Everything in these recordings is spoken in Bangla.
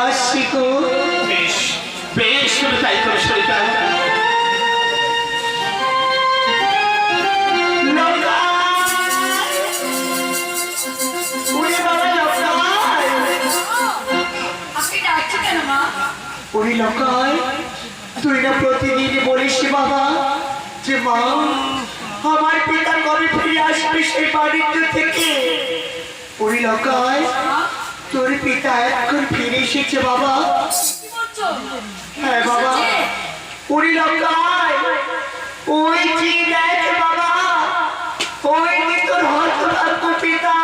আসছি গো। বেশ বেশ তুমি তাই করে সরিতা। তুই না প্রতিদিন বলিস বাবা যে মা আমার পিতা কবে ফিরে আসবে সেই বাড়িতে থেকে। ওই লকায় তোর পিতা এখন ফিরে এসেছে বাবা। হ্যাঁ বাবা, ওই লকায় ওই যে দেখ বাবা, ওই যে তোর হতভাগ্য পিতা।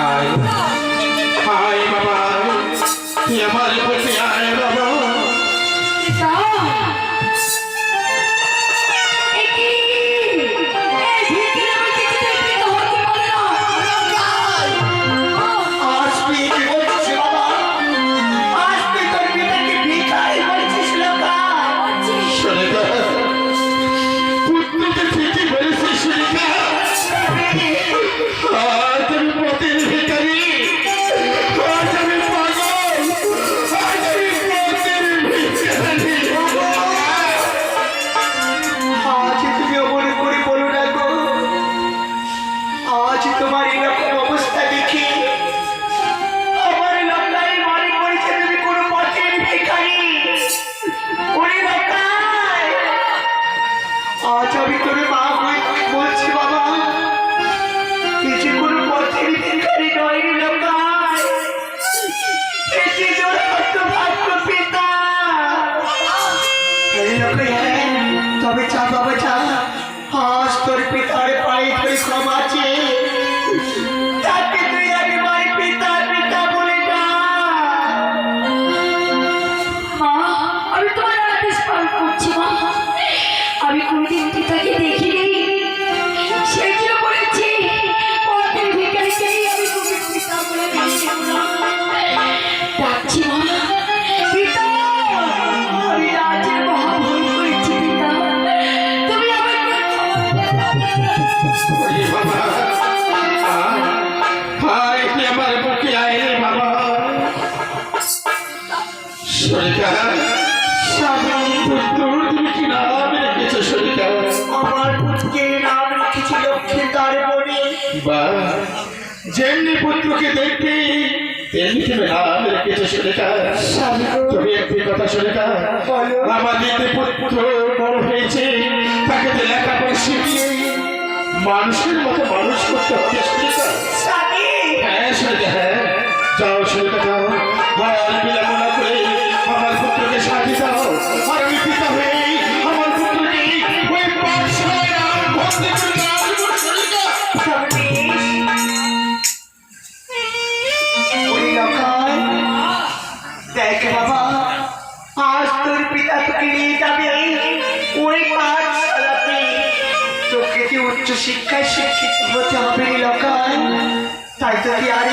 আয় আয় বাবা, তুই আমার কাছে আয় বাবা। তবে চা বাবা চা, আজ তোর পিতার পায়ে ধরে ক্ষমা চেয়ে তাকে তুই একবার পিতা পিতা বলে না। মা, আমি তোমার আদেশ পালন করছি মা। আমি কোনদিন পিতাকে দেখিনি, সেই জন্য বলেছি পথের ভিখারিকেই আমি তুমি পিতা বলে ডাকছি মা। পিতা, আমি রাজের মহাভুল করেছি পিতা, তুমি আমাকে বাবা আয়, তুই আমার বুকে আয় রে বাবা। সরিতা তুমি কি নাম রেখেছো সরিতা? আমার পুত্রকে নাম রেখেছি লক্ষ্মীদার বলে। যেমনি পুত্রকে দেখতে তেমনি তুমি নাম রেখেছো সরিতা। তুমি একটি কথা সরিতা, আমাদের পুত্র বড় হয়েছে, তাকে তো লেখাপড়া শিখিয়ে মানুষের মতো মানুষ করতে হবে সরিতা। হ্যাঁ সরিতা, হ্যাঁ যাও সরিতা যাও, আর বিলম্ব না করে আমার পুত্রকে সাথে দাও। আর আমি পিতা হয়ে আমার পুত্রকে ওই পাঠশালায় ভর্তি করে দাও সরিতা। দেখ বাবা, আজ তোর পিতা তোকে নিয়ে যাবে ওই পাঠশালাতে। তোকে কি উচ্চ শিক্ষায় শিক্ষিত হতে হবে লকায়, তাই তোকে আর